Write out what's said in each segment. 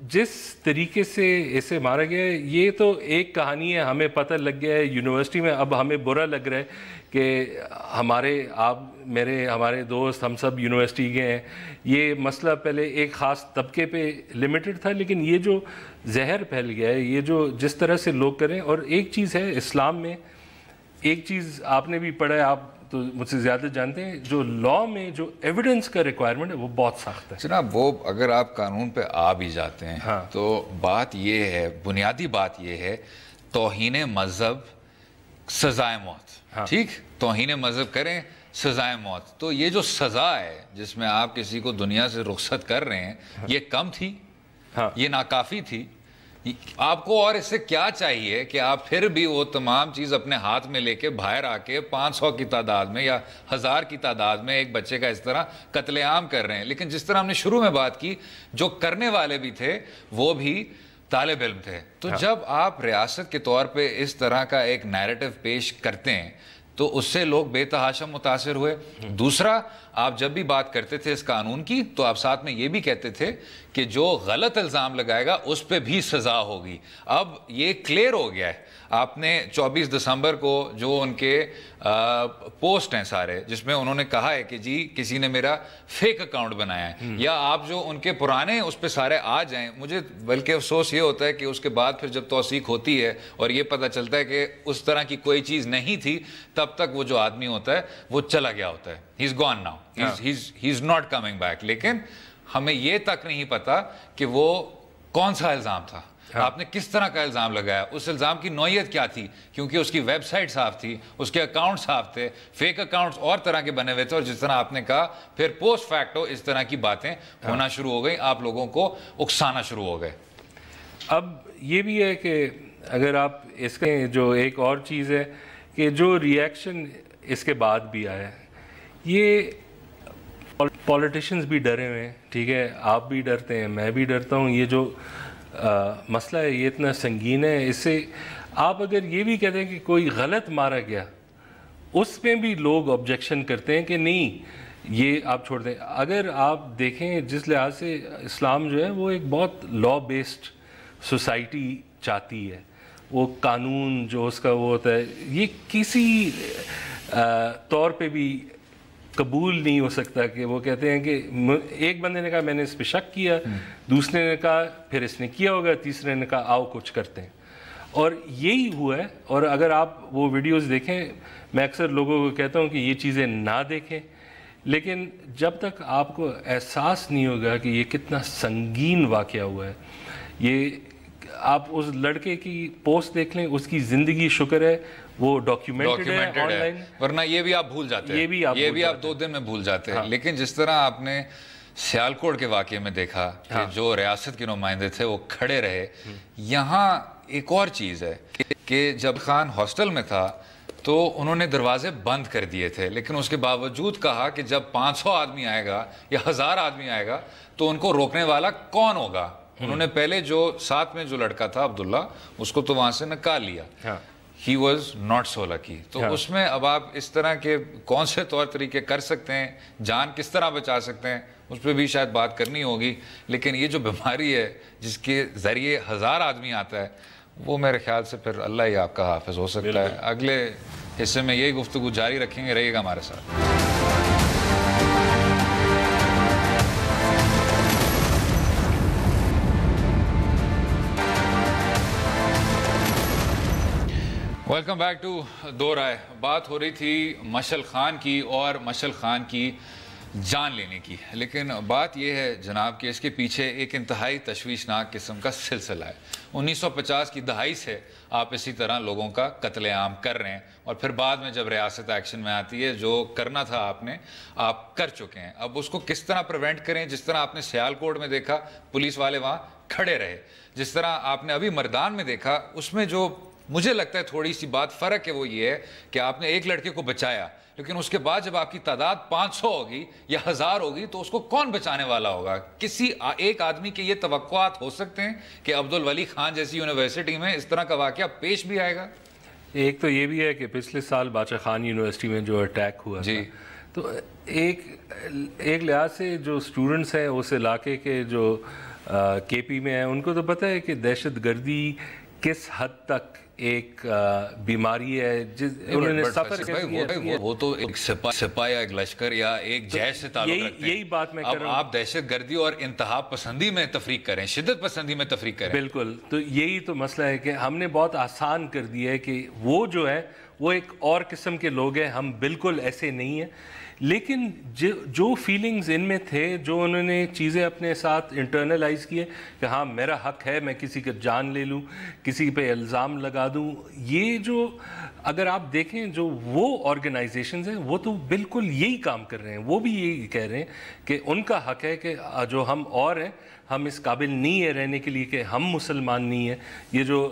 جس طریقے سے اسے مارا گیا ہے یہ تو ایک کہانی ہے, ہمیں پتہ لگ گیا ہے یونیورسٹی میں, اب ہمیں برا لگ رہا ہے کہ ہمارے دوست ہم سب یونیورسٹی گئے ہیں. یہ مسئلہ پہلے ایک خاص طبقے پہ لمیٹڈ تھا, لیکن یہ جو زہر پھیل گیا ہے, یہ جو جس طرح سے لوگ کریں. اور ایک چیز ہے اسلام میں, ایک چیز آپ نے بھی پڑھا ہے, آپ تو مجھ سے زیادہ جانتے ہیں, جو لاء میں جو ایویڈنس کا ریکوائرمنٹ ہے وہ بہت سخت ہے جناب. وہ اگر آپ قانون پہ آ بھی جاتے ہیں تو بات یہ ہے, بنیادی بات یہ ہے, توہین مذہب سزائے موت. ٹھیک, توہین مذہب کریں سزائے موت. تو یہ جو سزا ہے جس میں آپ کسی کو دنیا سے رخصت کر رہے ہیں, یہ کم تھی, یہ ناکافی تھی. آپ کو اور اس سے کیا چاہیے کہ آپ پھر بھی وہ تمام چیز اپنے ہاتھ میں لے کے باہر آ کے 500 کی تعداد میں یا 1000 کی تعداد میں ایک بچے کا اس طرح قتل عام کر رہے ہیں. لیکن جس طرح ہم نے شروع میں بات کی, جو کرنے والے بھی تھے وہ بھی طالب علم تھے. تو جب آپ ریاست کے طور پہ اس طرح کا ایک نیریٹو پیش کرتے ہیں تو اس سے لوگ بے تحاشا متاثر ہوئے. دوسرا, آپ جب بھی بات کرتے تھے اس قانون کی تو آپ ساتھ میں یہ بھی کہتے تھے کہ جو غلط الزام لگائے گا اس پہ بھی سزا ہوگی. اب یہ کلیئر ہو گیا ہے. آپ نے 24 دسمبر کو جو ان کے پوسٹ ہیں سارے, جس میں انہوں نے کہا ہے کہ جی کسی نے میرا فیک اکاؤنٹ بنایا ہے, یا آپ جو ان کے پرانے اس پہ سارے آ جائیں. مجھے بلکہ افسوس یہ ہوتا ہے کہ اس کے بعد پھر جب توثیق ہوتی ہے اور یہ پتہ چلتا ہے کہ اس طرح کی کوئی چیز نہیں تھی, تب تک وہ جو آدمی ہوتا ہے وہ چلا گیا ہوتا ہے. He is gone now, he is not coming back. لیکن ہمیں یہ تک نہیں پتا کہ وہ کون سا الزام تھا, آپ نے کس طرح کا الزام لگایا, اس الزام کی نوعیت کیا تھی, کیونکہ اس کی ویب سائٹ صاف تھی, اس کے اکاؤنٹ صاف تھے, فیک اکاؤنٹس اور طرح کے بنے ہوئے تھے. اور جس طرح آپ نے کہا پھر پوسٹ فیکٹو اس طرح کی باتیں ہونا شروع ہو گئی, آپ لوگوں کو اکسانا شروع ہو گئے. اب یہ بھی ہے کہ اگر آپ اس کے جو ایک اور چیز ہے کہ جو ریئیکشن اس کے بعد بھی آیا, یہ پولیٹیشنز بھی ڈرے ہوئے ہیں. ٹھیک ہے, آپ بھی ڈرتے ہیں, میں بھی ڈرتا ہوں. یہ جو مسئلہ ہے یہ اتنا سنگین ہے, اس سے آپ اگر یہ بھی کہتے ہیں کہ کوئی غلط مارا گیا, اس میں بھی لوگ آبجیکشن کرتے ہیں کہ نہیں یہ آپ چھوڑ دیں. اگر آپ دیکھیں جس لحاظ سے اسلام جو ہے وہ ایک بہت لا بیسڈ سوسائٹی چاہتی ہے, وہ قانون جو اس کا وہ ہوتا ہے یہ کسی طور پہ بھی قبول نہیں ہو سکتا کہ وہ کہتے ہیں کہ ایک بندے نے کہا میں نے اس پہ شک کیا, دوسرے نے کہا پھر اس نے کیا ہوگا, تیسرے نے کہا آؤ کچھ کرتے ہیں. اور یہی ہوا ہے. اور اگر آپ وہ ویڈیوز دیکھیں, میں اکثر لوگوں کو کہتا ہوں کہ یہ چیزیں نہ دیکھیں, لیکن جب تک آپ کو احساس نہیں ہوگا کہ یہ کتنا سنگین واقعہ ہوا ہے. یہ آپ اس لڑکے کی پوسٹ دیکھ لیں, اس کی زندگی شکر ہے وہ ڈاکیومنٹڈ ہے آن لائن, ورنہ یہ بھی آپ بھول جاتے ہیں, یہ بھی آپ 2 دن میں بھول جاتے ہیں. لیکن جس طرح آپ نے سیالکوٹ کے واقعے میں دیکھا کہ جو ریاست کے نمائندے تھے وہ کھڑے رہے, یہاں ایک اور چیز ہے کہ جب خان ہاسٹل میں تھا تو انہوں نے دروازے بند کر دیے تھے, لیکن اس کے باوجود کہا کہ جب 500 آدمی آئے گا یا 1000 آدمی آئے گا تو ان کو روکنے والا کون ہوگا. انہوں نے پہلے جو ساتھ میں جو لڑکا تھا عبداللہ, اس کو تو وہاں سے نکال لیا. He was not so lucky. تو اس میں اب آپ اس طرح کے کون سے طور طریقے کر سکتے ہیں, جان کس طرح بچا سکتے ہیں, اس پہ بھی شاید بات کرنی ہوگی. لیکن یہ جو بیماری ہے جس کے ذریعے 1000 آدمی آتا ہے, وہ میرے خیال سے پھر اللہ ہی آپ کا حافظ ہو سکتا ہے. اگلے حصے میں یہی گفتگو جاری رکھیں گے, رہیے گا ہمارے ساتھ. ویلکم بیک ٹو دو رائے. بات ہو رہی تھی مشعل خان کی اور مشعل خان کی جان لینے کی, لیکن بات یہ ہے جناب کہ اس کے پیچھے ایک انتہائی تشویشناک قسم کا سلسلہ ہے. 1950 کی دہائی سے آپ اسی طرح لوگوں کا قتل عام کر رہے ہیں, اور پھر بعد میں جب ریاست ایکشن میں آتی ہے, جو کرنا تھا آپ نے آپ کر چکے ہیں. اب اس کو کس طرح پریونٹ کریں, جس طرح آپ نے سیالکوٹ میں دیکھا پولیس والے وہاں کھڑے رہے, جس طرح آپ نے ابھی مردان میں دیکھا, اس میں جو مجھے لگتا ہے تھوڑی سی بات فرق ہے وہ یہ ہے کہ آپ نے ایک لڑکے کو بچایا, لیکن اس کے بعد جب آپ کی تعداد 500 ہوگی یا 1000 ہوگی تو اس کو کون بچانے والا ہوگا. کسی ایک آدمی کے یہ توقعات ہو سکتے ہیں کہ عبدالولی خان جیسی یونیورسٹی میں اس طرح کا واقعہ پیش بھی آئے گا. ایک تو یہ بھی ہے کہ پچھلے سال باچا خان یونیورسٹی میں جو اٹیک ہوا جی, تو ایک لحاظ سے جو اسٹوڈنٹس ہیں اس علاقے کے جو کے پی میں ہیں ان کو تو پتہ ہے کہ دہشت گردی کس حد تک ایک بیماری ہے انہوں نے سفر وہ تو ایک سپاہی یا ایک لشکر یا ایک جیش سے تعلق رکھتے ہیں. یہی بات میں کر رہا ہوں. اب آپ دہشت گردی اور انتہا پسندی میں تفریق کریں, شدت پسندی میں تفریق کریں. بالکل, تو یہی تو مسئلہ ہے کہ ہم نے بہت آسان کر دیا ہے کہ وہ جو ہے وہ ایک اور قسم کے لوگ ہیں, ہم بالکل ایسے نہیں ہیں. لیکن جو فیلنگز ان میں تھے, جو انہوں نے چیزیں اپنے ساتھ انٹرنلائز کیے کہ ہاں میرا حق ہے میں کسی کا جان لے لوں, کسی پہ الزام لگا دوں, یہ جو اگر آپ دیکھیں جو وہ آرگنائزیشنز ہیں وہ تو بالکل یہی کام کر رہے ہیں. وہ بھی یہی کہہ رہے ہیں کہ ان کا حق ہے کہ جو ہم اور ہیں ہم اس قابل نہیں ہیں رہنے کے لیے کہ ہم مسلمان نہیں ہیں. یہ جو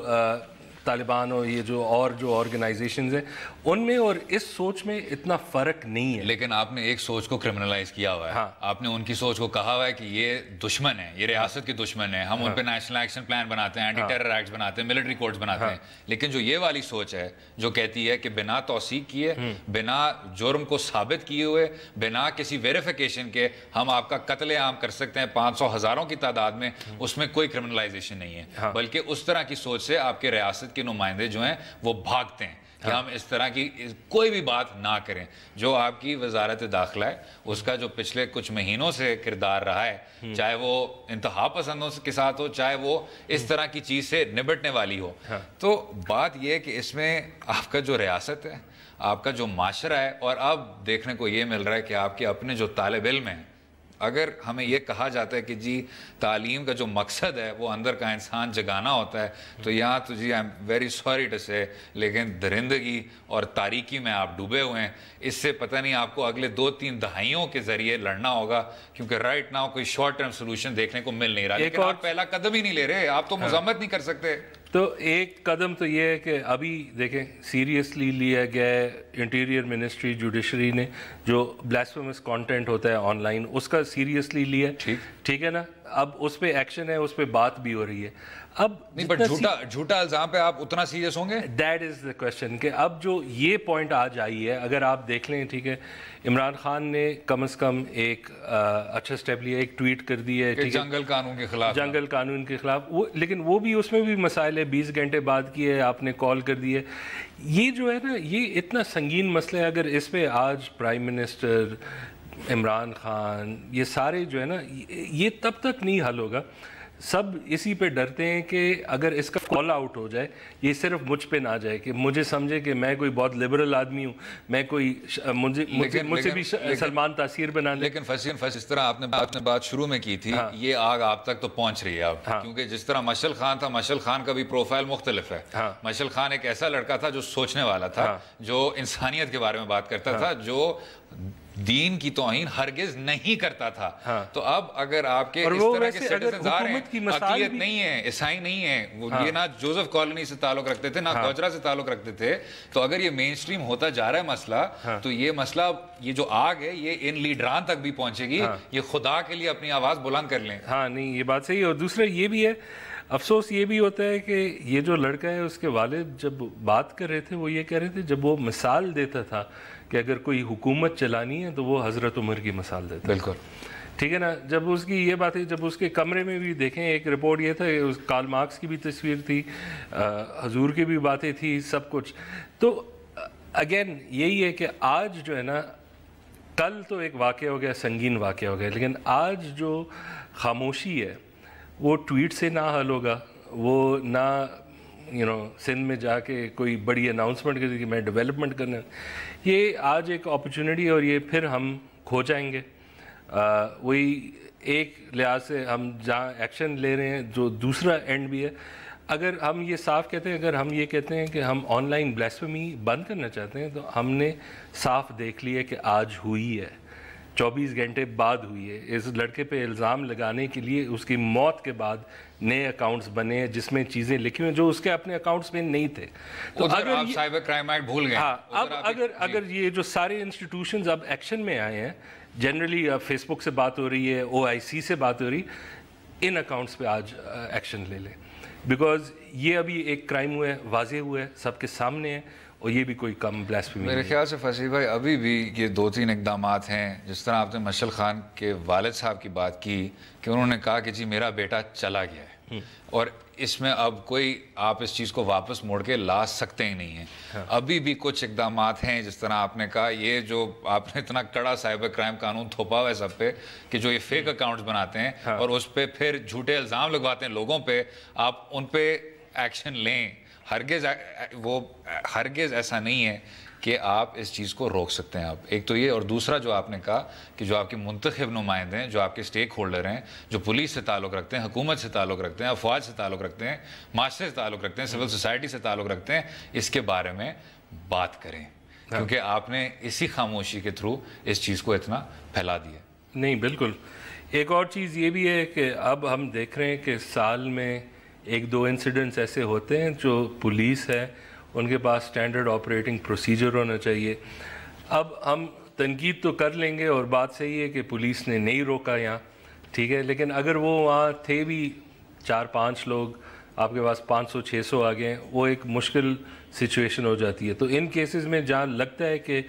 طالبان اور یہ جو اور جو آرگنائزیشنز ہیں ان میں اور اس سوچ میں اتنا فرق نہیں ہے. لیکن آپ نے ایک سوچ کو کرمنلائز کیا ہوا ہے. آپ نے ان کی سوچ کو کہا ہوا ہے کہ یہ دشمن ہے, یہ ریاست کے دشمن ہے, ہم ان پہ نیشنل ایکشن پلان بناتے ہیں, اینٹی ٹیرر ایکٹس بناتے ہیں, ملٹری کوڈز بناتے ہیں. لیکن جو یہ والی سوچ ہے جو کہتی ہے کہ بنا توثیق کیے, بنا جرم کو ثابت کیے ہوئے, بنا کسی ویریفیکیشن کے ہم آپ کا قتل عام کر سکتے ہیں 500 ہزاروں کی تعداد میں, اس میں کوئی کرمنلائزیشن نہیں ہے. بلکہ اس طرح کی سوچ سے آپ کے ریاست کے نمائندے جو ہیں وہ بھاگتے ہیں کہ ہم اس طرح کی کوئی بھی بات نہ کریں. جو آپ کی وزارت داخلہ ہے اس کا جو پچھلے کچھ مہینوں سے کردار رہا ہے, چاہے وہ انتہا پسندوں کے ساتھ ہو, چاہے وہ اس طرح کی چیز سے نبٹنے والی ہو, تو بات یہ ہے کہ اس میں آپ کا جو ریاست ہے, آپ کا جو معاشرہ ہے, اور اب دیکھنے کو یہ مل رہا ہے کہ آپ کے اپنے جو طالب علم ہیں, اگر ہمیں یہ کہا جاتا ہے کہ جی تعلیم کا جو مقصد ہے وہ اندر کا انسان جگانا ہوتا ہے, تو یہاں تو جی I am very sorry to say, لیکن درندگی اور تاریکی میں آپ ڈوبے ہوئے ہیں. اس سے پتہ نہیں آپ کو اگلے 2-3 دہائیوں کے ذریعے لڑنا ہوگا, کیونکہ رائٹ ناؤ کوئی شارٹ ٹرم سولوشن دیکھنے کو مل نہیں رہا. لیکن آپ پہلا قدم ہی نہیں لے رہے, آپ تو مذمت نہیں کر سکتے. تو ایک قدم تو یہ ہے کہ ابھی دیکھیں سیریسلی لیا گیا ہے انٹیریئر منسٹری جوڈیشری نے, جو بلیسفیمس کانٹینٹ ہوتا ہے آن لائن اس کا سیریسلی لیا, ٹھیک ہے نا. اب اس پہ ایکشن ہے, اس پہ بات بھی ہو رہی ہے. اب نہیں, بٹ جھوٹا الزام پہ آپ اتنا سیریس ہوں گے؟ دیٹ از دا کوشچن کہ اب جو یہ پوائنٹ آج آئی ہے, اگر آپ دیکھ لیں, ٹھیک ہے, عمران خان نے کم از کم ایک اچھا سٹیپ لیا, ایک ٹویٹ کر دی ہے جنگل قانون کے خلاف, جنگل قانون کے خلاف, لیکن وہ بھی اس میں بھی مسائل ہے, 20 گھنٹے بعد کی ہے, آپ نے کال کر دی ہے. یہ جو ہے نا یہ اتنا سنگین مسئلہ ہے, اگر اس پہ آج پرائم منسٹر عمران خان یہ سارے جو ہے نا یہ تب تک نہیں حل ہوگا. سب اسی پہ ڈرتے ہیں کہ اگر اس کا کال آؤٹ ہو جائے, یہ صرف مجھ پہ نہ جائے کہ مجھے سمجھے کہ میں کوئی بہت لبرل آدمی ہوں, میں کوئی مجھ سے بھی سلمان تاثیر بنا لے. لیکن اس طرح آپ نے بات شروع میں کی تھی, یہ آگ آپ تک تو پہنچ رہی ہے اب, کیونکہ جس طرح مشعل خان تھا, مشعل خان کا بھی پروفائل مختلف ہے. مشعل خان ایک ایسا لڑکا تھا جو سوچنے والا تھا, جو انسانیت کے بارے میں بات کرتا تھا, جو دین کی توہین ہرگز نہیں کرتا تھا. تو اب اگر آپ کے اس طرح کے سٹیزنز آ رہے ہیں, عقیدت نہیں ہے, عیسائی نہیں ہے, یہ نہ جوزف کالونی سے تعلق رکھتے تھے, نہ گوجرا سے تعلق رکھتے تھے, تو اگر یہ مین سٹریم ہوتا جا رہا ہے مسئلہ, تو یہ مسئلہ, یہ جو آگ ہے یہ ان لیڈران تک بھی پہنچے گی. یہ خدا کے لیے اپنی آواز بلند کر لیں. ہاں نہیں, یہ بات صحیح ہے. اور دوسرا یہ بھی ہے, افسوس یہ بھی ہوتا ہے کہ یہ جو لڑکا ہے اس کے والد جب بات کر رہے تھے وہ یہ کہہ رہے تھے, جب وہ مثال دیتا تھا کہ اگر کوئی حکومت چلانی ہے تو وہ حضرت عمر کی مثال دیتا. بالکل ٹھیک ہے نا. جب اس کی یہ باتیں, جب اس کے کمرے میں بھی دیکھیں, ایک رپورٹ یہ تھا, کارل مارکس کی بھی تصویر تھی, حضور کی بھی باتیں تھی, سب کچھ. تو اگین یہی ہے کہ آج جو ہے نا, کل تو ایک واقعہ ہو گیا, سنگین واقعہ ہو گیا, لیکن آج جو خاموشی ہے وہ ٹویٹ سے نہ حل ہوگا, وہ نہ سندھ میں جا کے کوئی بڑی اناؤنسمنٹ کر دی کہ میں ڈیولپمنٹ کرنا. یہ آج ایک اپرچونٹی ہے اور یہ پھر ہم کھو جائیں گے. وہی ایک لحاظ سے ہم جہاں ایکشن لے رہے ہیں, جو دوسرا اینڈ بھی ہے, اگر ہم یہ صاف کہتے ہیں, اگر ہم یہ کہتے ہیں کہ ہم آن لائن بلیسفیمی بند کرنا چاہتے ہیں, تو ہم نے صاف دیکھ لیا کہ آج ہوئی ہے, 24 گھنٹے بعد ہوئی ہے. اس لڑکے پہ الزام لگانے کے لیے اس کی موت کے بعد نئے اکاؤنٹس بنے ہیں جس میں چیزیں لکھی ہوئی جو اس کے اپنے اکاؤنٹس میں نہیں تھے. تو اگر آپ سائبر کرائم ایکٹ بھول گئے, اب اگر یہ جو سارے انسٹیٹیوشنز اب ایکشن میں آئے ہیں, جنرلی فیس بک سے بات ہو رہی ہے, OIC سے بات ہو رہی, ان اکاؤنٹس پہ آج ایکشن لے لیں, بیکاز یہ ابھی ایک کرائم ہوا ہے, واضح ہوا ہے, سب کے سامنے ہے, اور یہ بھی کوئی کم بلاسفیمی میرے خیال سے فصیح بھائی ابھی بھی یہ 2-3 اقدامات ہیں. جس طرح آپ نے مشعل خان کے والد صاحب کی بات کی کہ انہوں نے کہا کہ جی میرا بیٹا چلا گیا ہے اور اس میں اب کوئی آپ اس چیز کو واپس موڑ کے لا سکتے ہی نہیں ہیں. ابھی بھی کچھ اقدامات ہیں جس طرح آپ نے کہا یہ جو آپ نے اتنا کڑا سائبر کرائم قانون تھوپا ہوا ہے سب پہ کہ جو یہ فیک اکاؤنٹس بناتے ہیں اور اس پہ پھر جھوٹے الزام لگواتے ہیں لوگوں پہ, آپ ان پہ ایکشن لیں. ہرگز ایسا نہیں ہے کہ آپ اس چیز کو روک سکتے ہیں. آپ ایک تو یہ, اور دوسرا جو آپ نے کہا کہ جو آپ کے منتخب نمائندے ہیں, جو آپ کے سٹیک ہولڈر ہیں, جو پولیس سے تعلق رکھتے ہیں, حکومت سے تعلق رکھتے ہیں, افواج سے تعلق رکھتے ہیں, معاشرے سے تعلق رکھتے ہیں, سول سوسائٹی سے تعلق رکھتے ہیں, اس کے بارے میں بات کریں کیونکہ آپ نے اسی خاموشی کے تھرو اس چیز کو اتنا پھیلا دیا. نہیں بالکل. ایک اور چیز یہ بھی ہے کہ اب ہم دیکھ رہے ہیں کہ سال میں 1-2 انسیڈنٹس ایسے ہوتے ہیں جو پولیس ہے ان کے پاس اسٹینڈرڈ آپریٹنگ پروسیجر ہونا چاہیے. اب ہم تنقید تو کر لیں گے اور بات صحیح ہے کہ پولیس نے نہیں روکا یہاں, ٹھیک ہے, لیکن اگر وہ وہاں تھے بھی 4-5 لوگ, آپ کے پاس 500-600 آ گئے, وہ ایک مشکل سچویشن ہو جاتی ہے. تو ان کیسز میں جہاں لگتا ہے کہ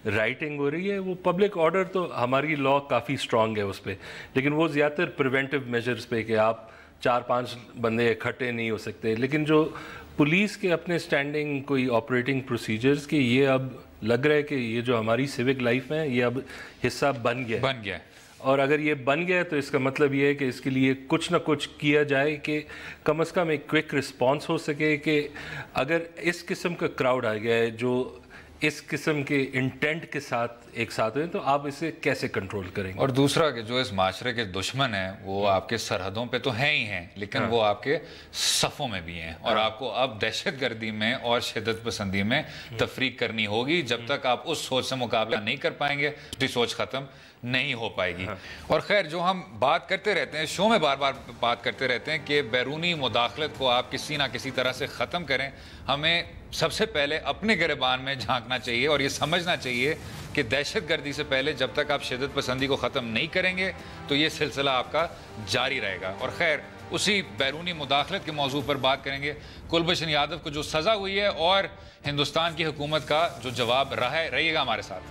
رائٹنگ ہو رہی ہے, وہ پبلک آرڈر تو ہماری لاء کافی اسٹرانگ ہے اس پہ, لیکن وہ زیادہ تر پریونٹیو میجرز پہ کہ آپ 4-5 بندے اکٹھے نہیں ہو سکتے. لیکن جو پولیس کے اپنے اسٹینڈنگ کوئی آپریٹنگ پروسیجرز کے, یہ اب لگ رہا ہے کہ یہ جو ہماری سیوک لائف ہے یہ اب حصہ بن گیا. اور اگر یہ بن گیا تو اس کا مطلب یہ ہے کہ اس کے لیے کچھ نہ کچھ کیا جائے کہ کم از کم ایک کوئک رسپانس ہو سکے کہ اگر اس قسم کا کراؤڈ آ گیا ہے جو اس قسم کے انٹینٹ کے ساتھ ایک ساتھ ہوئے تو آپ اسے کیسے کنٹرول کریں گے. اور دوسرا کہ جو اس معاشرے کے دشمن ہیں وہ آپ کے سرحدوں پہ تو ہیں ہی ہیں, لیکن وہ آپ کے صفوں میں بھی ہیں, اور آپ کو اب دہشت گردی میں اور شدت پسندی میں تفریق کرنی ہوگی. جب تک آپ اس سوچ سے مقابلہ نہیں کر پائیں گے تو سوچ ختم نہیں ہو پائے گی. اور خیر جو ہم بات کرتے رہتے ہیں شو میں, بار بار بات کرتے رہتے ہیں کہ بیرونی مداخلت کو آپ کسی نہ کسی طرح سے ختم کریں. ہمیں سب سے پہلے اپنے گریبان میں جھانکنا چاہیے اور یہ سمجھنا چاہیے کہ دہشت گردی سے پہلے جب تک آپ شدت پسندی کو ختم نہیں کریں گے تو یہ سلسلہ آپ کا جاری رہے گا. اور خیر اسی بیرونی مداخلت کے موضوع پر بات کریں گے. کلبھشن یادو کو جو سزا ہوئی ہے اور ہندوستان کی حکومت کا جو جواب رہا ہے, رہیے گا ہمارے ساتھ.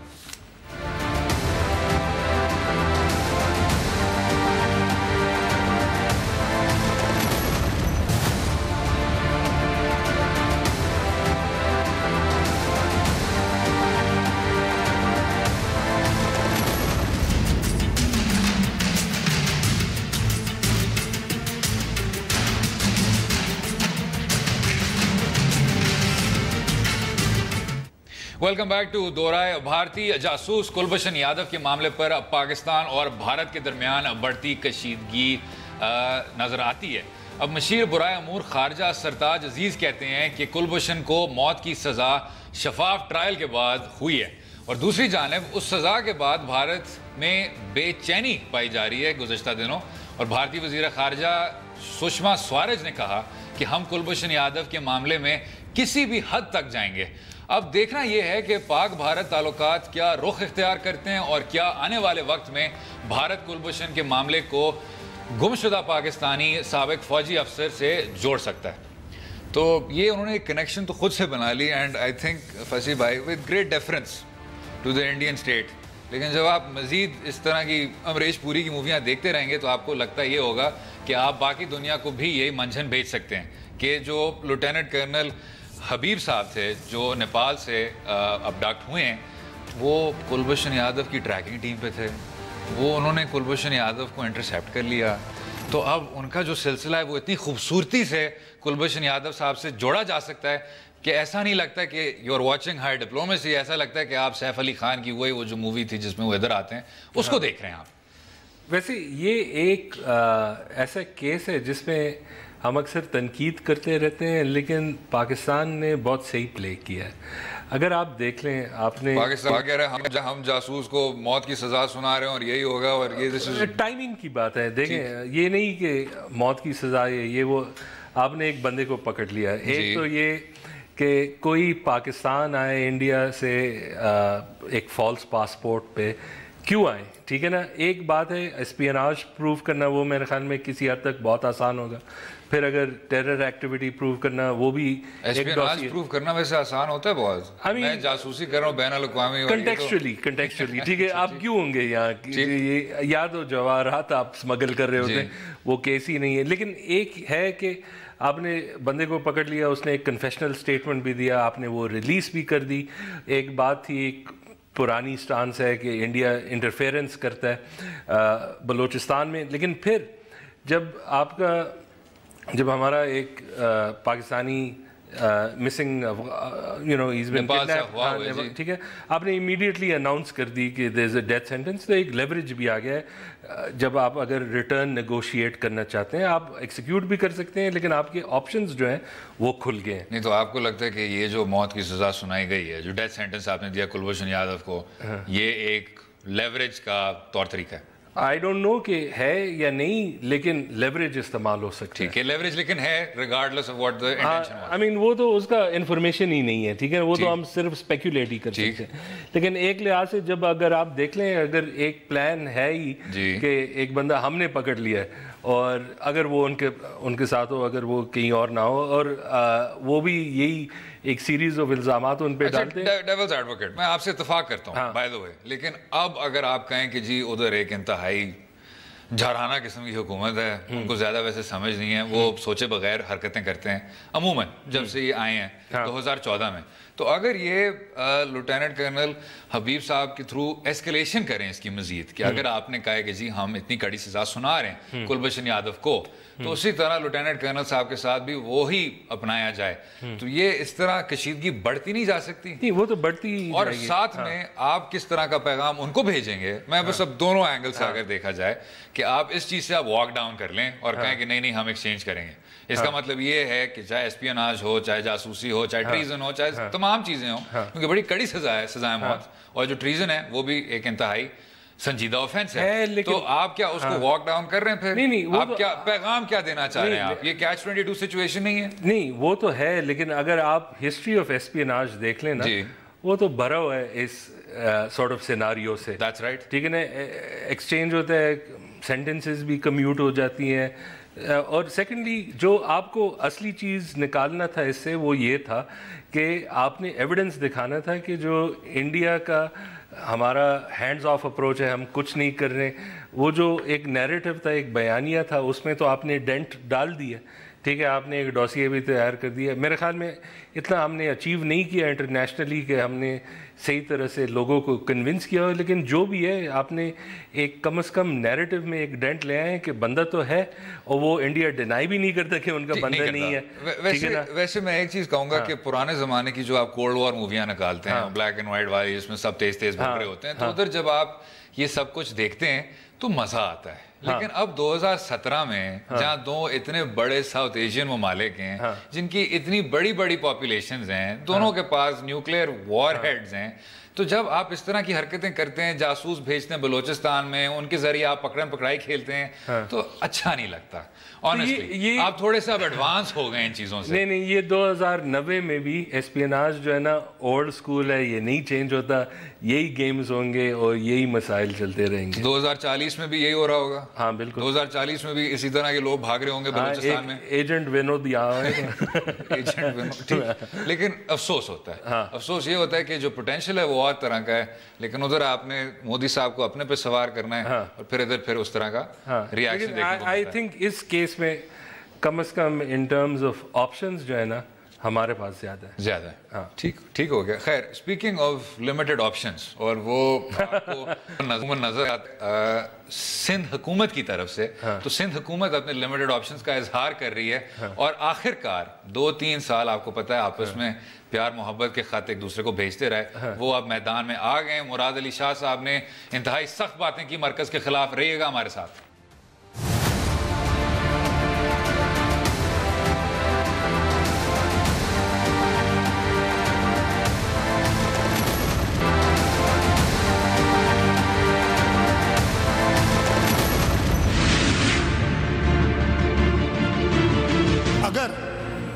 ویلکم بیک ٹو دو رائے. بھارتی جاسوس کلبھشن یادو کے معاملے پر پاکستان اور بھارت کے درمیان بڑھتی کشیدگی نظر آتی ہے. اب مشیر برائے امور خارجہ سرتاج عزیز کہتے ہیں کہ کلبھشن کو موت کی سزا شفاف ٹرائل کے بعد ہوئی ہے, اور دوسری جانب اس سزا کے بعد بھارت میں بے چینی پائی جا رہی ہے گزشتہ دنوں. اور بھارتی وزیر خارجہ سشما سوارج نے کہا کہ ہم کلبھشن یادو کے معاملے میں کسی بھی حد تک جائیں گے. اب دیکھنا یہ ہے کہ پاک بھارت تعلقات کیا رخ اختیار کرتے ہیں اور کیا آنے والے وقت میں بھارت کلبھشن کے معاملے کو گمشدہ پاکستانی سابق فوجی افسر سے جوڑ سکتا ہے. تو یہ انہوں نے ایک کنیکشن تو خود سے بنا لی, اینڈ آئی تھنک فصیح بھائی with great difference to the Indian state. لیکن جب آپ مزید اس طرح کی امریش پوری کی موویاں دیکھتے رہیں گے تو آپ کو لگتا یہ ہوگا کہ آپ باقی دنیا کو بھی یہی منجھن بھیج سکتے ہیں کہ جو لیفٹیننٹ کرنل حبیب صاحب تھے جو نیپال سے ابڈکٹ ہوئے ہیں, وہ کلبھشن یادو کی ٹریکنگ ٹیم پہ تھے, وہ انہوں نے کلبھشن یادو کو انٹرسیپٹ کر لیا. تو اب ان کا جو سلسلہ ہے وہ اتنی خوبصورتی سے کلبھشن یادو صاحب سے جوڑا جا سکتا ہے کہ ایسا نہیں لگتا کہ you are watching high diplomacy, ایسا لگتا ہے کہ آپ سیف علی خان کی وہ جو مووی تھی جس میں وہ ادھر آتے ہیں اس کو دیکھ رہے ہیں آپ. ویسے یہ ایک ایسا کیس ہے جس میں ہم اکثر تنقید کرتے رہتے ہیں لیکن پاکستان نے بہت صحیح پلے کیا ہے. اگر آپ دیکھ لیں, آپ نے پاکستان کہہ رہے ہیں ہم جاسوس کو موت کی سزا سنا رہے ہیں اور یہی ہوگا, اور یہ ٹائمنگ کی بات ہے. دیکھیں یہ نہیں کہ موت کی سزا ہے, یہ وہ آپ نے ایک بندے کو پکڑ لیا. ایک تو یہ کہ کوئی پاکستان آئے انڈیا سے ایک فالس پاسپورٹ پہ, کیوں آئے, ٹھیک ہے نا. ایک بات ہے اسپیناج پروو کرنا, وہ میرے خیال میں کسی حد تک بہت آسان ہوگا. پھر اگر ٹیرر ایکٹیویٹی پروو کرنا, وہ بھی اسپیناج پروو کرنا ویسے آسان ہوتا ہے بہت. میں جاسوسی کر رہا ہوں بین الاقوامی, کنٹیکسچولی ٹھیک ہے. آپ کیوں ہوں گے یہاں, یا تو جواہرات آپ اسمگل کر رہے ہوتے ہیں, وہ کیس ہی نہیں ہے. لیکن ایک ہے کہ آپ نے بندے کو پکڑ لیا, اس نے ایک کنفیشنل اسٹیٹمنٹ بھی دیا, آپ نے وہ ریلیز بھی کر دی. ایک بات تھی, ایک پرانی سٹانس ہے کہ انڈیا انٹرفیئرنس کرتا ہے بلوچستان میں. لیکن پھر جب ہمارا ایک پاکستانی مسنگ ٹھیک ہے, آپ نے امیڈیٹلی اناؤنس کر دی کہ دیر از اے ڈیتھ سینٹنس, تو ایک لیوریج بھی آ گیا ہے. جب آپ اگر ریٹرن نیگوشیٹ کرنا چاہتے ہیں, آپ ایکسیکیوٹ بھی کر سکتے ہیں, لیکن آپ کے آپشنز جو ہیں وہ کھل گئے ہیں. نہیں تو آپ کو لگتا ہے کہ یہ جو موت کی سزا سنائی گئی ہے, جو ڈیتھ سینٹنس آپ نے دیا کلبھوشن یادو کو, یہ ایک لیوریج کا طور طریقہ ہے؟ آئی ڈونٹ نو کہ ہے یا نہیں, لیکن لیوریج استعمال ہو سکتی ہے. ٹھیک ہے, لیوریج لیکن ہے regardless of what the intention was. I mean وہ تو اس کا انفارمیشن ہی نہیں ہے, ٹھیک ہے, وہ تو ہم صرف اسپیکولیٹ ہی کر سکتے ہیں. لیکن ایک لحاظ سے جب اگر آپ دیکھ لیں, اگر ایک پلان ہے ہی کہ ایک بندہ ہم نے پکڑ لیا ہے, اور اگر وہ ان کے ساتھ ہو, اگر وہ کہیں اور نہ ہو, اور وہ بھی یہی ایک سیریز آف الزامات ان پہ ڈالتے ہیں. ڈیولز ایڈوکیٹ, میں آپ سے اتفاق کرتا ہوں بائی دی وے, لیکن اب اگر آپ کہیں کہ جی ادھر ایک انتہائی جھارانہ قسم کی حکومت ہے, ان کو زیادہ ویسے سمجھ نہیں ہے, وہ سوچے بغیر حرکتیں کرتے ہیں عموماً جب سے یہ آئے ہیں 2014 میں. تو اگر یہ لیفٹیننٹ کرنل حبیب صاحب کے تھرو ایسکیلیشن کریں اس کی مزید, کہ اگر آپ نے کہا کہ جی ہم اتنی کڑی سزا سنا رہے ہیں کلبھوشن یادو کو, تو اسی طرح لیفٹیننٹ کرنل صاحب کے ساتھ بھی وہی اپنایا جائے, تو یہ اس طرح کشیدگی بڑھتی نہیں جا سکتی؟ نہیں, وہ تو بڑھتی. اور ساتھ میں آپ کس طرح کا پیغام ان کو بھیجیں گے؟ میں بس اب دونوں اینگل سے اگر دیکھا جائے کہ آپ اس چیز سے آپ واک ڈاؤن کر لیں اور کہیں کہ نہیں ہم ایکسچینج کریں گے, اس کا مطلب یہ ہے کہ چاہے اسپیناج ہو, چاہے جاسوسی ہو, چاہے ٹریزن ہو, چاہے تمام چیزیں ہوں, کیونکہ بڑی کڑی سزا ہے سزائے موت, اور جو ٹریزن ہے وہ بھی ایک انتہائی سنجیدہ آفینس ہے. تو آپ کیا اس کو واک ڈاؤن کر رہے ہیں پھر؟ نہیں, آپ کیا پیغام کیا دینا چاہ رہے ہیں آپ؟ یہ کیچ 22 سچویشن نہیں ہے. نہیں, وہ تو ہے, لیکن اگر آپ ہسٹری آف اسپیناج دیکھ لیں نا, وہ تو بھرا ہوا ہے اس سارٹ آف سیناریو سے. دیٹس رائٹ, ٹھیک ہے نا. ایکسچینج ہوتا ہے, سینٹنسز بھی کمیوٹ ہو جاتی ہیں, اور سیکنڈلی جو آپ کو اصلی چیز نکالنا تھا اس سے وہ یہ تھا کہ آپ نے ایویڈنس دکھانا تھا کہ جو انڈیا کا ہمارا ہینڈز آف اپروچ ہے, ہم کچھ نہیں کر رہے, وہ جو ایک نیریٹو تھا, ایک بیانیہ تھا, اس میں تو آپ نے ڈینٹ ڈال دیا. ٹھیک ہے, آپ نے ایک ڈوسیے بھی تیار کر دیا. میرے خیال میں اتنا ہم نے اچیو نہیں کیا انٹرنیشنلی کہ ہم نے صحیح طرح سے لوگوں کو کنونس کیا ہو, لیکن جو بھی ہے آپ نے ایک کم از کم نیریٹو میں ایک ڈینٹ لے آئے کہ بندہ تو ہے, اور وہ انڈیا ڈینائی بھی نہیں کرتا کہ ان کا بندہ نہیں ہے. ویسے میں ایک چیز کہوں گا کہ پرانے زمانے کی جو آپ کولڈ وار موویاں نکالتے ہیں, بلیک اینڈ وائٹ والی, جس میں سب تیز تیز بھاگ رہے ہوتے ہیں, تو ادھر جب آپ یہ سب کچھ دیکھتے ہیں تو مزہ آتا ہے. لیکن اب 2017 میں جہاں دو اتنے بڑے ساؤتھ ایشین ممالک ہیں جن کی اتنی بڑی بڑی پاپولیشنز ہیں, دونوں کے پاس نیوکلیئر وار ہیڈز ہیں, تو جب آپ اس طرح کی حرکتیں کرتے ہیں, جاسوس بھیجتے ہیں بلوچستان میں, ان کے ذریعے آپ پکڑم پکڑائی کھیلتے ہیں, تو اچھا نہیں لگتا. آنیسٹلی آپ تھوڑے سے اب ایڈوانس ہو گئے ان چیزوں سے. نہیں, یہ 2090 میں بھی اسپیناج جو ہے نا اولڈ سکول ہے, یہ نہیں چینج ہوتا, یہی گیمز ہوں گے اور یہی مسائل چلتے رہیں گے. 2040 میں بھی یہی ہو رہا ہوگا. ہاں بالکل, 2040 میں بھی اسی طرح کے لوگ بھاگ رہے ہوں گے بلوچستان میں. ایجنٹ ونود یہاں ہے. ایجنٹ ونود. لیکن افسوس ہوتا ہے, افسوس یہ ہوتا ہے کہ جو پوٹینشیل ہے وہ اور طرح کا ہے, لیکن ادھر آپ نے مودی صاحب کو اپنے پہ سوار کرنا ہے, اور پھر ادھر پھر اس طرح کا ریاکشن دیکھنے کو. آئی تھنک اس کیس میں کم از کم ان ٹرمز آف آپشنز جو ہے نا ہمارے پاس زیادہ ہے. ٹھیک ہو گیا. خیر, اسپیکنگ آف لمیٹڈ آپشنز, اور وہ آپ کو نظر سندھ حکومت کی طرف سے, تو سندھ حکومت اپنے لمیٹڈ آپشنز کا اظہار کر رہی ہے, اور آخر کار 2-3 سال آپ کو پتہ ہے آپس میں پیار محبت کے خط ایک دوسرے کو بھیجتے رہے, وہ اب میدان میں آ گئے. مراد علی شاہ صاحب نے انتہائی سخت باتیں کی مرکز کے خلاف. رہیے گا ہمارے ساتھ.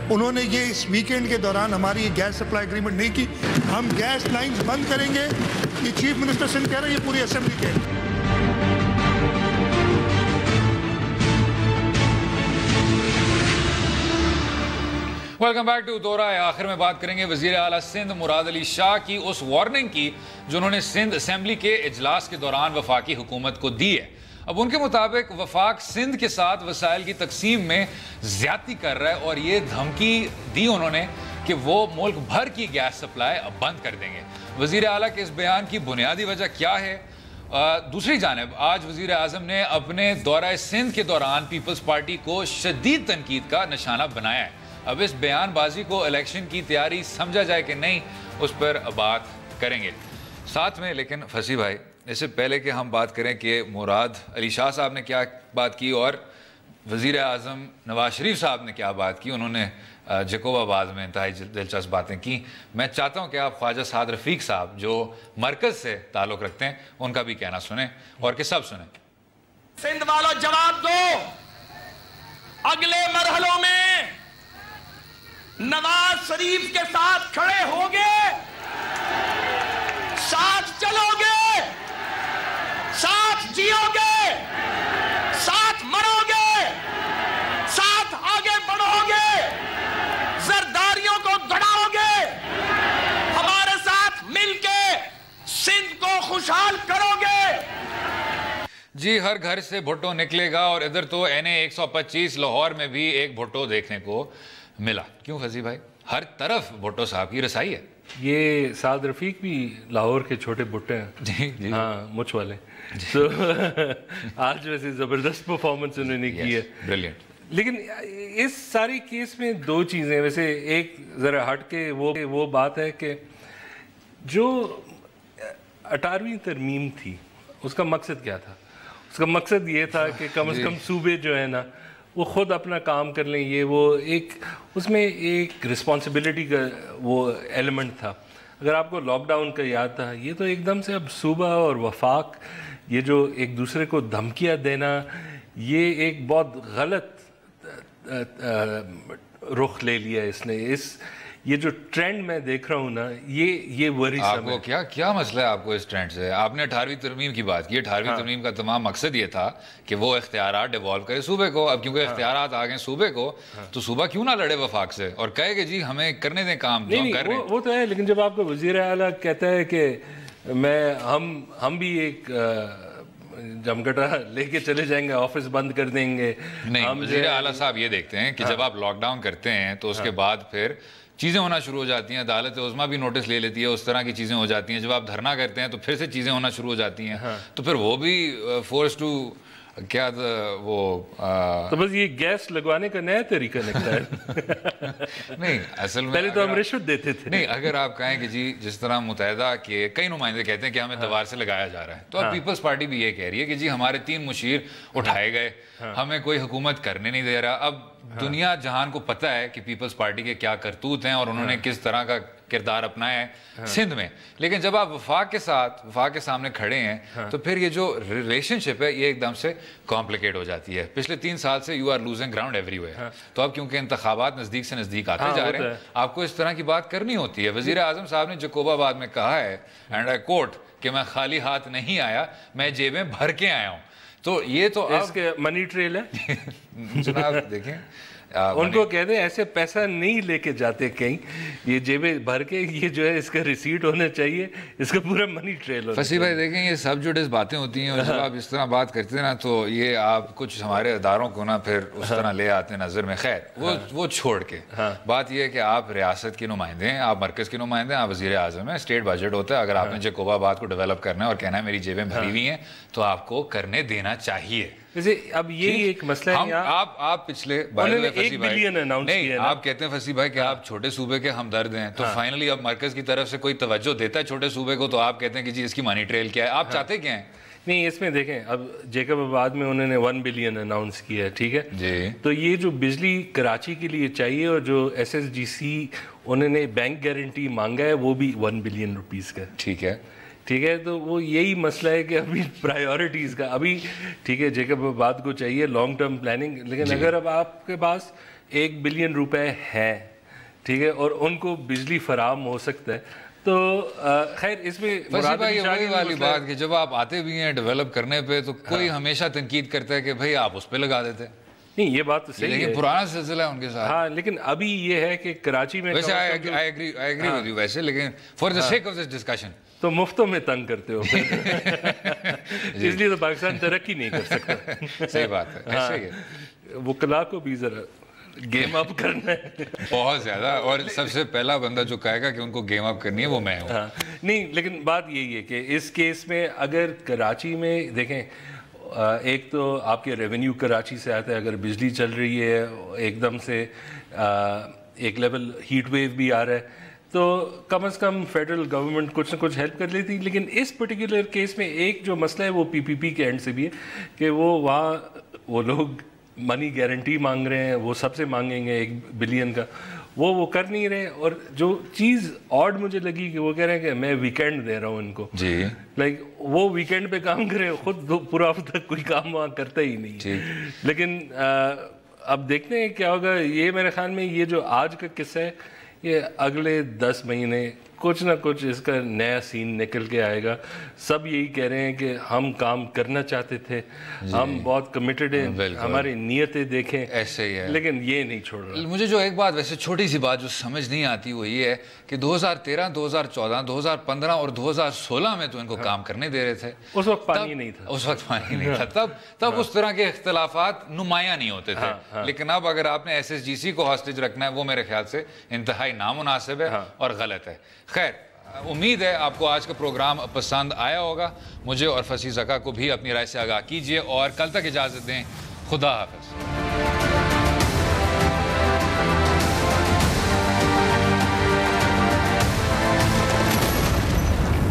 انہوں نے یہ اس ویکینڈ کے دوران ہماری گیس سپلائی اگریمنٹ نہیں کی ہم گیس لائنز بند کریں گے. یہ چیف منسٹر سندھ کہہ رہے ہیں, یہ پوری اسمبلی کہہ رہی ہے. ویلکم بیک ٹو دورہ. آخر میں بات کریں گے وزیر اعلیٰ سندھ مراد علی شاہ کی اس وارننگ کی جو انہوں نے سندھ اسمبلی کے اجلاس کے دوران وفاقی حکومت کو دی ہے. اب ان کے مطابق وفاق سندھ کے ساتھ وسائل کی تقسیم میں زیادتی کر رہا ہے اور یہ دھمکی دی انہوں نے کہ وہ ملک بھر کی گیس سپلائی بند کر دیں گے. وزیر اعلیٰ کے اس بیان کی بنیادی وجہ کیا ہے؟ دوسری جانب آج وزیر اعظم نے اپنے دورہ سندھ کے دوران پیپلز پارٹی کو شدید تنقید کا نشانہ بنایا ہے. اب اس بیان بازی کو الیکشن کی تیاری سمجھا جائے کہ نہیں, اس پر بات کریں گے ساتھ میں. لیکن فصیح بھائی, اس سے پہلے کہ ہم بات کریں کہ مراد علی شاہ صاحب نے کیا بات کی اور وزیر اعظم نواز شریف صاحب نے کیا بات کی, انہوں نے جیکوب آباد میں انتہائی دلچسپ باتیں کی. میں چاہتا ہوں کہ آپ خواجہ سعد رفیق صاحب جو مرکز سے تعلق رکھتے ہیں ان کا بھی کہنا سنیں اور کہ سب سنیں. سندھ والوں جواب دو, اگلے مرحلوں میں نواز شریف کے ساتھ کھڑے ہوگے, ساتھ چلو گے, ساتھ جیو گے, ساتھ مرو گے, ساتھ آگے بڑھو گے, زرداریوں کو گڑاؤ گے, ہمارے ساتھ مل کے سندھ کو خوشحال کرو گے. جی, ہر گھر سے بھٹو نکلے گا اور ادھر تو NA-125 لاہور میں بھی ایک بھٹو دیکھنے کو ملا. کیوں فضی بھائی, ہر طرف بھٹو صاحب کی رسائی ہے. یہ سعد رفیق بھی لاہور کے چھوٹے بھٹے ہیں. جی ہاں, مجھ والے. تو آج ویسے زبردست پرفارمنس انہوں نے کی ہے, بریلینٹ. لیکن اس ساری کیس میں دو چیزیں, ویسے ایک ذرا ہٹ کے وہ بات ہے کہ جو 18ویں ترمیم تھی اس کا مقصد کیا تھا؟ اس کا مقصد یہ تھا کہ کم از کم صوبے جو ہے نا وہ خود اپنا کام کر لیں. یہ وہ ایک اس میں ایک رسپانسبلٹی کا وہ ایلیمنٹ تھا. اگر آپ کو لاک ڈاؤن کا یاد تھا, یہ تو ایک دم سے اب صوبہ اور وفاق یہ جو ایک دوسرے کو دھمکیاں دینا, یہ ایک بہت غلط رخ لے لیا اس نے. یہ جو ٹرینڈ میں دیکھ رہا ہوں نا, یہ وری آپ کو کیا مسئلہ ہے آپ کو اس ٹرینڈ سے؟ آپ نے 18ویں ترمیم کی بات کی. 18ویں ترمیم کا تمام مقصد یہ تھا کہ وہ اختیارات ڈیوالو کرے صوبے کو. اب کیونکہ اختیارات آ گئے صوبے کو, تو صوبہ کیوں نہ لڑے وفاق سے اور کہے کہ جی ہمیں کرنے دیں کام جو ہم کر رہے ہیں. وہ تو ہے, لیکن جب آپ کو وزیر اعلیٰ کہتا ہے کہ ہم بھی ایک جمگٹا لے کے چلے جائیں گے, آفس بند کر دیں گے. نہیں, وزیر اعلیٰ صاحب یہ دیکھتے ہیں کہ جب آپ لاک ڈاؤن کرتے ہیں تو اس کے بعد پھر چیزیں ہونا شروع ہو جاتی ہیں. عدالت عظمیٰ بھی نوٹس لے لیتی ہے, اس طرح کی چیزیں ہو جاتی ہیں. جب آپ دھرنا کرتے ہیں تو پھر سے چیزیں ہونا شروع ہو جاتی ہیں, تو پھر وہ بھی فورس ٹو کیا وہ تو بس یہ گیس لگوانے کا نیا طریقہ نکلا ہے. نہیں, اصل میں پہلے تو ہم رشوت دیتے تھے. نہیں, اگر آپ کہیں کہ جی جس طرح متحدہ کے کئی نمائندے کہتے ہیں کہ ہمیں دیوار سے لگایا جا رہا ہے, تو اب پیپلز پارٹی بھی یہ کہہ رہی ہے کہ جی ہمارے 3 مشیر اٹھائے گئے, ہمیں کوئی حکومت کرنے نہیں دے رہا. اب دنیا جہان کو پتہ ہے کہ پیپلز پارٹی کے کیا کرتوت ہیں اور انہوں نے کس طرح کا کردار اپنایا ہے سندھ میں. لیکن جب آپ وفاق کے سامنے کھڑے ہیں تو پھر یہ جو ریلیشن شپ ہے یہ ایک دم سے کمپلیکیٹ ہو جاتی ہے. پچھلے 3 سال سے you are losing ground everywhere. تو اب کیونکہ انتخابات نزدیک سے نزدیک آتے جا رہے ہیں, آپ کو اس طرح کی بات کرنی ہوتی ہے. وزیر اعظم صاحب نے جیکوب آباد میں کہا ہے, اینڈ آئی کوٹ, کہ میں خالی ہاتھ نہیں آیا, میں جیبیں بھر کے آیا ہوں. تو یہ تو اس کے منی ٹریل ہے. جناب دیکھیں, ان کو کہتے ہیں ایسے پیسہ نہیں لے کے جاتے کہیں, یہ جیبیں بھر کے, یہ جو ہے اس کا ریسیٹ ہونا چاہیے, اس کا پورا منی ٹریل ہونا. فصیح بھائی دیکھیں, یہ سب جوڈس باتیں ہوتی ہیں, اور جب آپ اس طرح بات کرتے ہیں نا تو یہ آپ کچھ ہمارے اداروں کو نا پھر اس طرح لے آتے ہیں نظر میں. خیر, وہ چھوڑ کے بات یہ ہے کہ آپ ریاست کے نمائندے ہیں, آپ مرکز کے نمائندے ہیں, آپ وزیر اعظم ہیں, اسٹیٹ بجٹ ہوتا ہے. اگر آپ نے جیکوب آباد کو ڈیولپ کرنا ہے اور کہنا ہے میری جیبیں بھری ہوئی ہیں, تو آپ کو کرنے دینا چاہیے. اب یہی ایک مسئلہ ہے. آپ پچھلے آپ کہتے ہیں فصیح بھائی کہ آپ چھوٹے صوبے کے ہمدرد ہیں, تو فائنلی اب مرکز کی طرف سے کوئی توجہ دیتا ہے چھوٹے صوبے کو, تو آپ کہتے ہیں کہ جی اس کی منی ٹریل کیا ہے, آپ چاہتے کیا ہیں؟ نہیں, اس میں دیکھیں, اب جیکب آباد میں انہوں نے 1 بلین اناؤنس کیا ہے, ٹھیک ہے جی. تو یہ جو بجلی کراچی کے لیے چاہیے اور جو SSGC انہوں نے بینک گارنٹی مانگا ہے وہ بھی 1 بلین روپیز کا, ٹھیک ہے. تو وہ یہی مسئلہ ہے کہ ابھی پرائیورٹیز کا, ابھی ٹھیک ہے جیکب آباد کو چاہیے لانگ ٹرم پلاننگ, لیکن اگر اب آپ کے پاس 1 بلین روپے ہے, ٹھیک ہے, اور ان کو بجلی فراہم ہو سکتا ہے, تو خیر اس میں ویسے بھائی وہی والی بات کہ جب آپ آتے بھی ہیں ڈیولپ کرنے پہ تو کوئی ہمیشہ تنقید کرتا ہے کہ بھائی آپ اس پہ لگا دیتے. نہیں یہ بات تو صحیح ہے, لیکن پرانا سلسلہ ہے ان کے ساتھ. ہاں لیکن ابھی یہ ہے کہ کراچی میں ویسے I agree with you ویسے, لیکن for the sake of this discussion تو مفتوں میں تنگ کرتے ہو اس لیے تو پاکستان ترقی نہیں کر سکتا. صحیح بات ہے, ایسے ہی ہے. وکلا کو بھی ذرا گیم اپ کرنا ہے بہت زیادہ, اور سب سے پہلا بندہ جو کہے گا کہ ان کو گیم اپ کرنی ہے وہ میں ہوں. نہیں لیکن بات یہی ہے کہ اس کیس میں اگر کراچی میں دیکھیں, ایک تو آپ کے ریونیو کراچی سے آتا ہے, اگر بجلی چل رہی ہے ایک دم سے ایک لیول ہیٹ ویو بھی آ رہا ہے تو کم از کم فیڈرل گورنمنٹ کچھ نہ کچھ ہیلپ کر لیتی. لیکن اس پرٹیکولر کیس میں ایک جو مسئلہ ہے وہ پی پی پی کے اینڈ سے بھی ہے کہ وہاں وہ لوگ منی گارنٹی مانگ رہے ہیں, وہ سب سے مانگیں گے 1 بلین کا, وہ کر نہیں رہے. اور جو چیز آڈ مجھے لگی کہ وہ کہہ رہے ہیں کہ میں ویکینڈ دے رہا ہوں ان کو. جی لائک وہ ویکینڈ پہ کام کرے, خود پورا ہفتہ کوئی کام وہاں کرتا ہی نہیں. لیکن اب دیکھتے ہیں کیا ہوگا. یہ میرے خیال میں یہ جو آج کا قصہ ہے یہ اگلے 10 مہینے کچھ نہ کچھ اس کا نیا سین نکل کے آئے گا. سب یہی کہہ رہے ہیں کہ ہم کام کرنا چاہتے تھے, ہم بہت کمیٹڈ ہیں, ہماری نیتیں دیکھیں, ایسے ہی ہے. لیکن یہ نہیں چھوڑ رہا. مجھے جو ایک بات ویسے چھوٹی سی بات جو سمجھ نہیں آتی وہ یہ ہے کہ 2013, 2014, 2015 اور 2016 میں تو ان کو کام کرنے دے رہے تھے. اس وقت پانی نہیں تھا. اس وقت پانی نہیں تھا. تب اس طرح کے اختلافات نمایاں نہیں ہوتے تھے. لیکن اب اگر آپ نے ایس ایس جی سی کو ہاسٹیج رکھنا ہے وہ میرے خیال سے انتہائی نامناسب ہے اور غلط ہے. خیر, امید ہے آپ کو آج کا پروگرام پسند آیا ہوگا. مجھے اور فصیح زکا کو بھی اپنی رائے سے آگاہ کیجیے اور کل تک اجازت دیں. خدا حافظ.